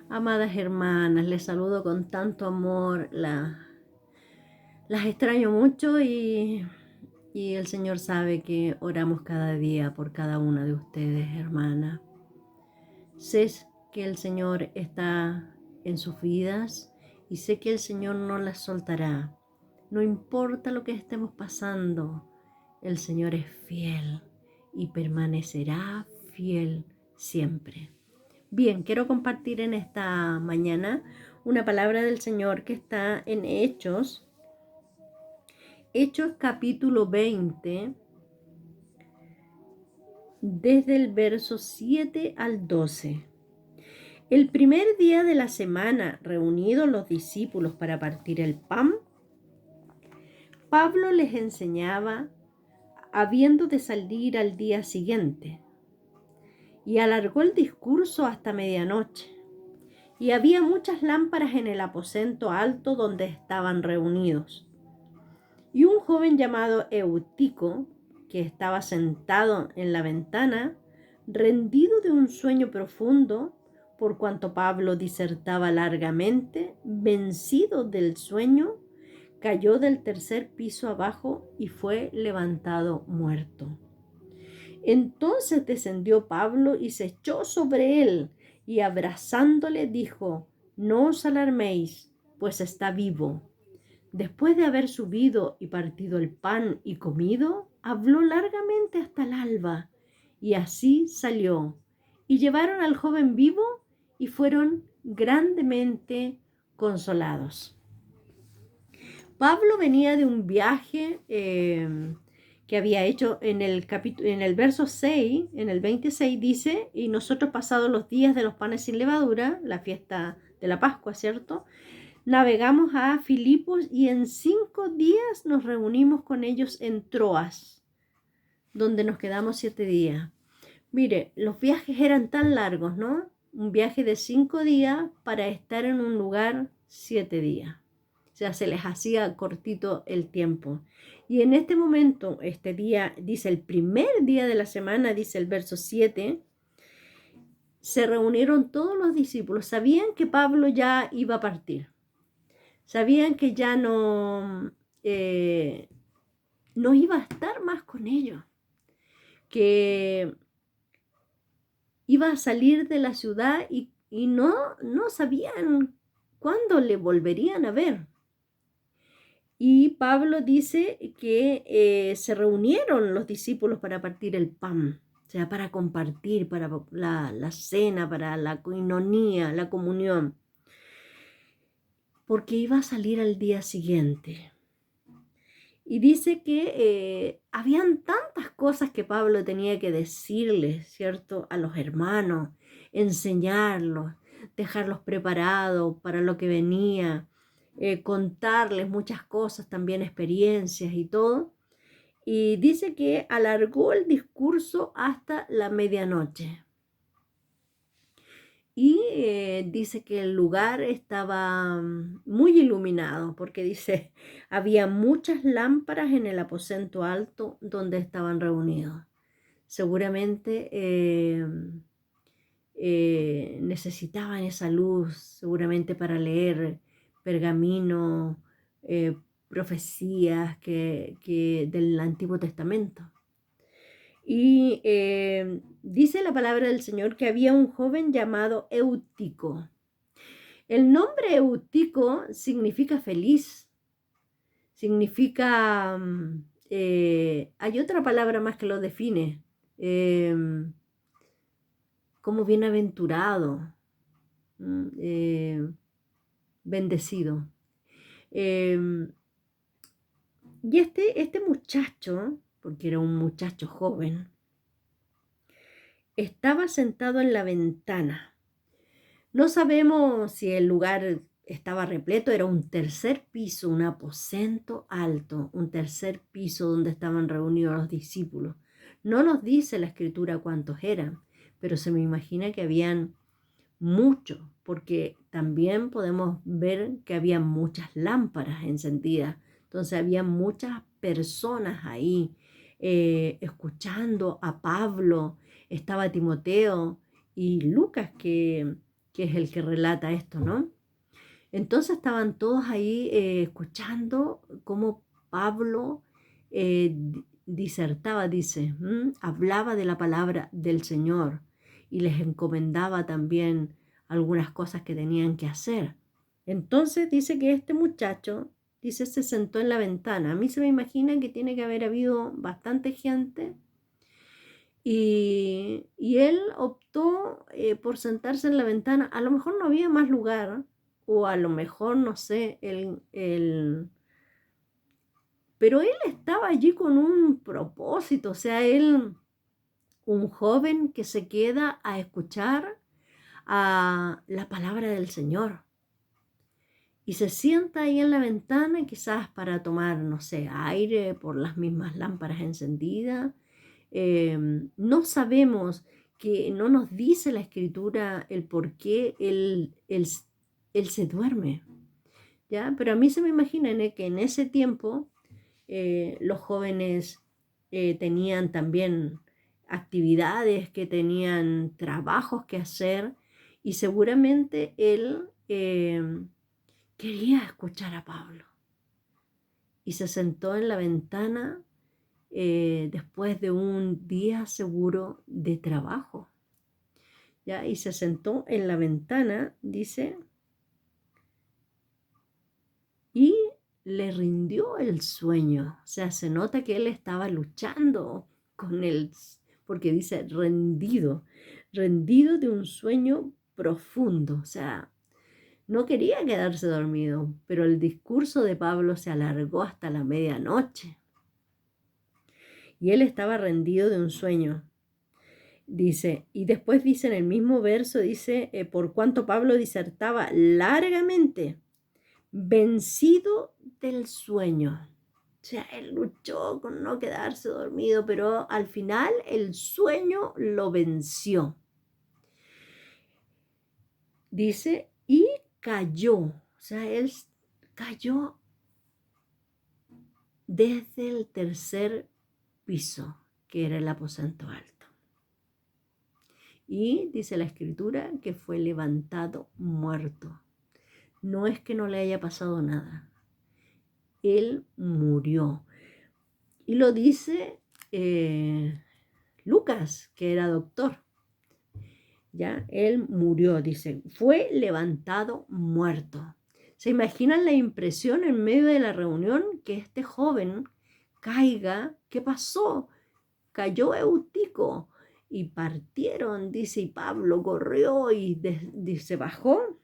Amadas hermanas, les saludo con tanto amor. Las extraño mucho y el Señor sabe que oramos cada día por cada una de ustedes, hermana. Sé que el Señor está en sus vidas y sé que el Señor no las soltará. No importa lo que estemos pasando, el Señor es fiel y permanecerá fiel siempre. Bien, quiero compartir en esta mañana una palabra del Señor que está en Hechos capítulo 20, desde el verso 7 al 12. El primer día de la semana, reunidos los discípulos para partir el pan, Pablo les enseñaba, habiendo de salir al día siguiente, y alargó el discurso hasta medianoche. Y había muchas lámparas en el aposento alto donde estaban reunidos. Y un joven llamado Eutico, que estaba sentado en la ventana, rendido de un sueño profundo, por cuanto Pablo disertaba largamente, vencido del sueño, cayó del tercer piso abajo y fue levantado muerto. Entonces descendió Pablo y se echó sobre él, y abrazándole dijo: No os alarméis, pues está vivo. Después de haber subido y partido el pan y comido, habló largamente hasta el alba, y así salió. Y llevaron al joven vivo y fueron grandemente consolados. Pablo venía de un viaje que había hecho en el verso 6, en el 26 dice: y nosotros pasados los días de los panes sin levadura, la fiesta de la Pascua, ¿cierto? Navegamos a Filipos y en 5 días nos reunimos con ellos en Troas, donde nos quedamos 7 días. Mire, los viajes eran tan largos, ¿no? Un viaje de 5 días para estar en un lugar 7 días. O sea, se les hacía cortito el tiempo. Y en este momento, este día, dice el primer día de la semana, dice el verso 7, se reunieron todos los discípulos. Sabían que Pablo ya iba a partir. Sabían que ya no iba a estar más con ellos, que iba a salir de la ciudad y no sabían cuándo le volverían a ver. Y Pablo dice que se reunieron los discípulos para partir el pan, o sea, para compartir, para la cena, para la coinonía, la comunión, porque iba a salir al día siguiente. Y dice que habían tantas cosas que Pablo tenía que decirles, ¿cierto? A los hermanos, enseñarlos, dejarlos preparados para lo que venía, contarles muchas cosas, también experiencias y todo. Y dice que alargó el discurso hasta la medianoche. Y dice que el lugar estaba muy iluminado, porque dice, había muchas lámparas en el aposento alto donde estaban reunidos. Seguramente necesitaban esa luz, seguramente para leer pergamino, profecías del Antiguo Testamento. Y dice la palabra del Señor que había un joven llamado Eutico. El nombre Eutico significa feliz, significa, hay otra palabra más que lo define, como bienaventurado, bendecido. Y este muchacho, porque era un muchacho joven, estaba sentado en la ventana. No sabemos si el lugar estaba repleto, era un tercer piso, un aposento alto, un tercer piso donde estaban reunidos los discípulos. No nos dice la escritura cuántos eran, pero se me imagina que habían muchos, porque también podemos ver que había muchas lámparas encendidas. Entonces había muchas personas ahí escuchando a Pablo. Estaba Timoteo y Lucas, que que es el que relata esto, ¿no? Entonces estaban todos ahí escuchando cómo Pablo disertaba, dice, hablaba de la palabra del Señor y les encomendaba también algunas cosas que tenían que hacer. Entonces dice que este muchacho, dice, se sentó en la ventana. A mí se me imagina que tiene que haber habido bastante gente y él optó por sentarse en la ventana. A lo mejor no había más lugar, o a lo mejor, no sé, pero él estaba allí con un propósito, o sea, él, un joven que se queda a escuchar a la palabra del Señor. Y se sienta ahí en la ventana, quizás para tomar, no sé, aire por las mismas lámparas encendidas. No sabemos, que no nos dice la escritura el por qué él se duerme, ¿ya? Pero a mí se me imagina que en ese tiempo los jóvenes tenían también actividades, que tenían trabajos que hacer y seguramente él quería escuchar a Pablo y se sentó en la ventana después de un día seguro de trabajo, ¿ya? Y se sentó en la ventana, dice, y le rindió el sueño. O sea, se nota que él estaba luchando con él, porque dice rendido, rendido de un sueño profundo. O sea, no quería quedarse dormido, pero el discurso de Pablo se alargó hasta la medianoche. Y él estaba rendido de un sueño. Dice, y después dice en el mismo verso, dice, por cuanto Pablo disertaba largamente, vencido del sueño. O sea, él luchó con no quedarse dormido, pero al final el sueño lo venció. Dice, y cayó. O sea, él cayó desde el tercer piso, que era el aposento alto. Y dice la escritura que fue levantado muerto. No es que no le haya pasado nada. Él murió. Y lo dice Lucas, que era doctor. Ya, él murió, dice, fue levantado muerto. ¿Se imaginan la impresión en medio de la reunión que este joven caiga? ¿Qué pasó? Cayó Eutico y partieron, dice, y Pablo corrió y se bajó,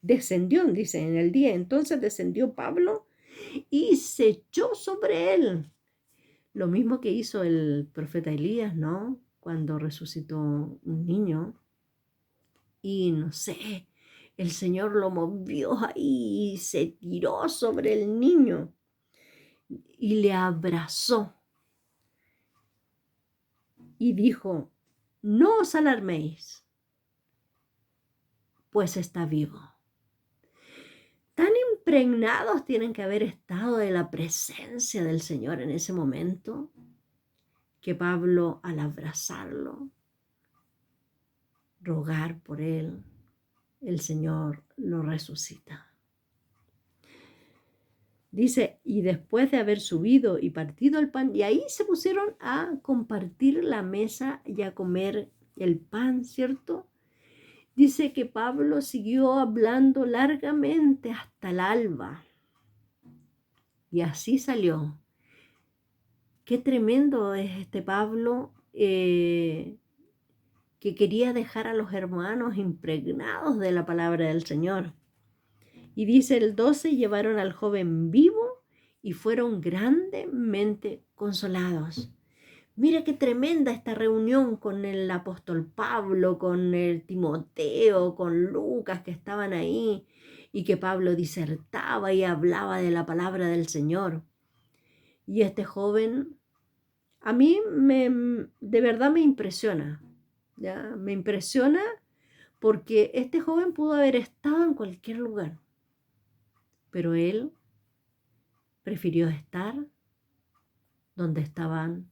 descendió, dice, en el día. Entonces descendió Pablo y se echó sobre él. Lo mismo que hizo el profeta Elías, ¿no? Cuando resucitó un niño y no sé, el Señor lo movió ahí y se tiró sobre el niño y le abrazó y dijo, no os alarméis, pues está vivo. Tan impregnados tienen que haber estado de la presencia del Señor en ese momento, que Pablo, al abrazarlo, rogar por él, el Señor lo resucita. Dice, y después de haber subido y partido el pan, y ahí se pusieron a compartir la mesa y a comer el pan, ¿cierto? Dice que Pablo siguió hablando largamente hasta el alba. Y así salió. Qué tremendo es este Pablo, que quería dejar a los hermanos impregnados de la palabra del Señor. Y dice el 12, llevaron al joven vivo y fueron grandemente consolados. Mira qué tremenda esta reunión con el apóstol Pablo, con el Timoteo, con Lucas, que estaban ahí, y que Pablo disertaba y hablaba de la palabra del Señor. Y este joven, a mí de verdad me impresiona, ¿ya? Me impresiona porque este joven pudo haber estado en cualquier lugar, pero él prefirió estar donde estaban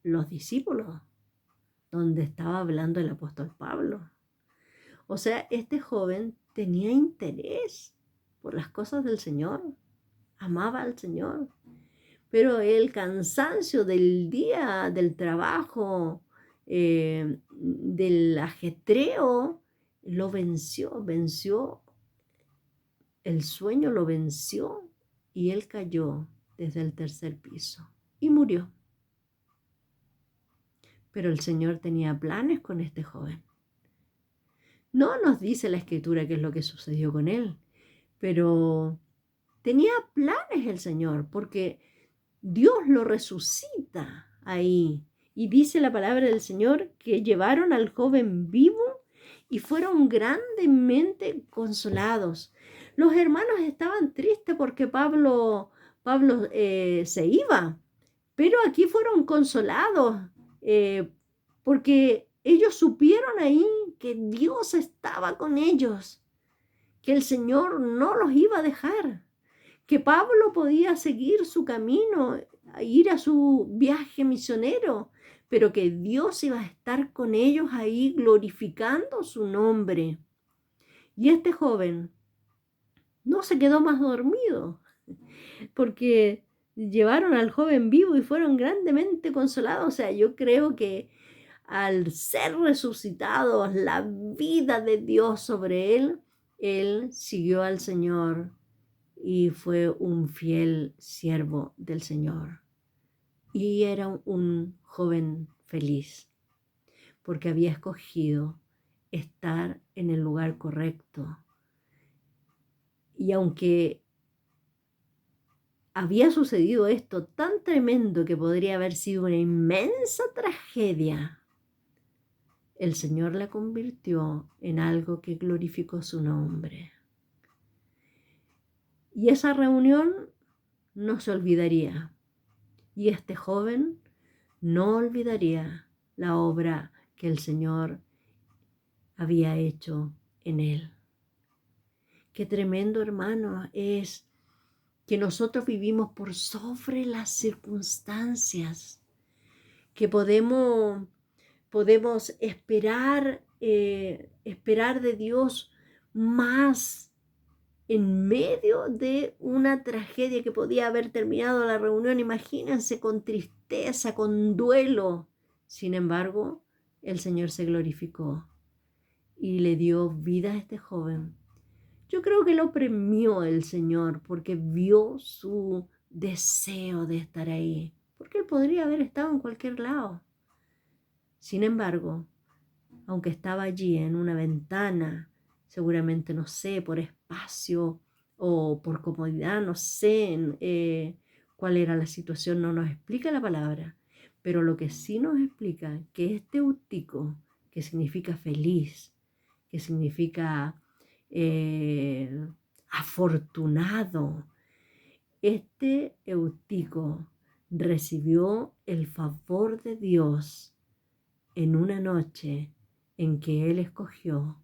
los discípulos, donde estaba hablando el apóstol Pablo. O sea, este joven tenía interés por las cosas del Señor, amaba al Señor, pero el cansancio del día, del trabajo, del ajetreo, lo venció, el sueño lo venció y él cayó desde el tercer piso y murió. Pero el Señor tenía planes con este joven. No nos dice la Escritura qué es lo que sucedió con él, pero tenía planes el Señor, porque Dios lo resucita ahí. Y dice la palabra del Señor que llevaron al joven vivo y fueron grandemente consolados. Los hermanos estaban tristes porque Pablo se iba, pero aquí fueron consolados porque ellos supieron ahí que Dios estaba con ellos, que el Señor no los iba a dejar, que Pablo podía seguir su camino, ir a su viaje misionero, pero que Dios iba a estar con ellos ahí glorificando su nombre. Y este joven no se quedó más dormido, porque llevaron al joven vivo y fueron grandemente consolados. O sea, yo creo que al ser resucitados, la vida de Dios sobre él siguió al Señor y fue un fiel siervo del Señor. Y era un joven feliz, porque había escogido estar en el lugar correcto. Y aunque había sucedido esto tan tremendo que podría haber sido una inmensa tragedia, el Señor la convirtió en algo que glorificó su nombre. Y esa reunión no se olvidaría. Y este joven no olvidaría la obra que el Señor había hecho en él. Qué tremendo, hermano, es que nosotros vivimos por sobre las circunstancias, que podemos esperar, esperar de Dios más en medio de una tragedia que podía haber terminado la reunión. Imagínense, con tristeza, con duelo. Sin embargo, el Señor se glorificó y le dio vida a este joven. Yo creo que lo premió el Señor porque vio su deseo de estar ahí, porque él podría haber estado en cualquier lado. Sin embargo, aunque estaba allí en una ventana, seguramente, no sé, por espacio o por comodidad, no sé cuál era la situación, no nos explica la palabra, pero lo que sí nos explica que este Eutico, que significa feliz, que significa afortunado, este Eutico recibió el favor de Dios en una noche en que él escogió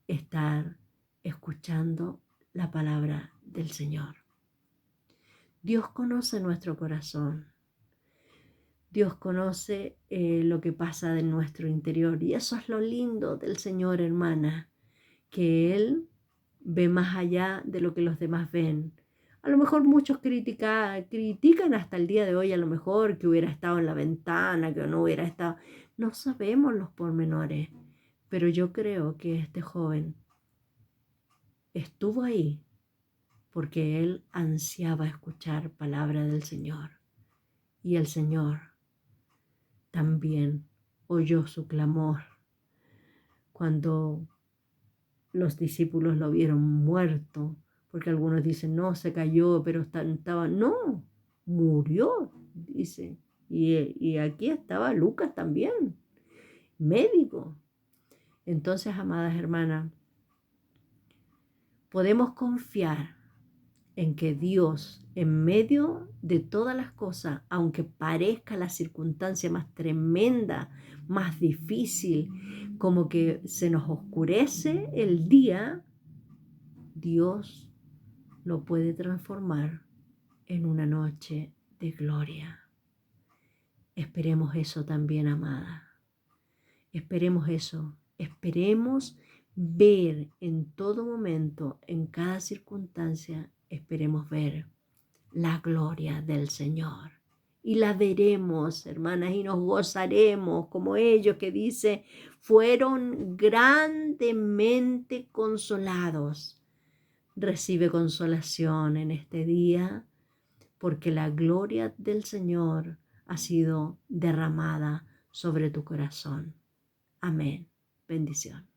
estar escuchando la palabra del Señor. Dios conoce nuestro corazón. Dios conoce lo que pasa en nuestro interior. Y eso es lo lindo del Señor, hermana, que Él ve más allá de lo que los demás ven. A lo mejor muchos critican hasta el día de hoy, a lo mejor que hubiera estado en la ventana, que no hubiera estado. No sabemos los pormenores, pero yo creo que este joven estuvo ahí porque él ansiaba escuchar palabra del Señor. Y el Señor también oyó su clamor cuando los discípulos lo vieron muerto, porque algunos dicen, no, se cayó, pero estaba, no, murió, dice. Y aquí estaba Lucas también, médico. Entonces, amadas hermanas, podemos confiar en que Dios, en medio de todas las cosas, aunque parezca la circunstancia más tremenda, más difícil, como que se nos oscurece el día, Dios lo puede transformar en una noche de gloria. Esperemos eso también, amada. Esperemos eso. Esperemos ver en todo momento, en cada circunstancia, esperemos ver la gloria del Señor. Y la veremos, hermanas, y nos gozaremos como ellos que dice, fueron grandemente consolados. Recibe consolación en este día, porque la gloria del Señor ha sido derramada sobre tu corazón. Amén. Bendición.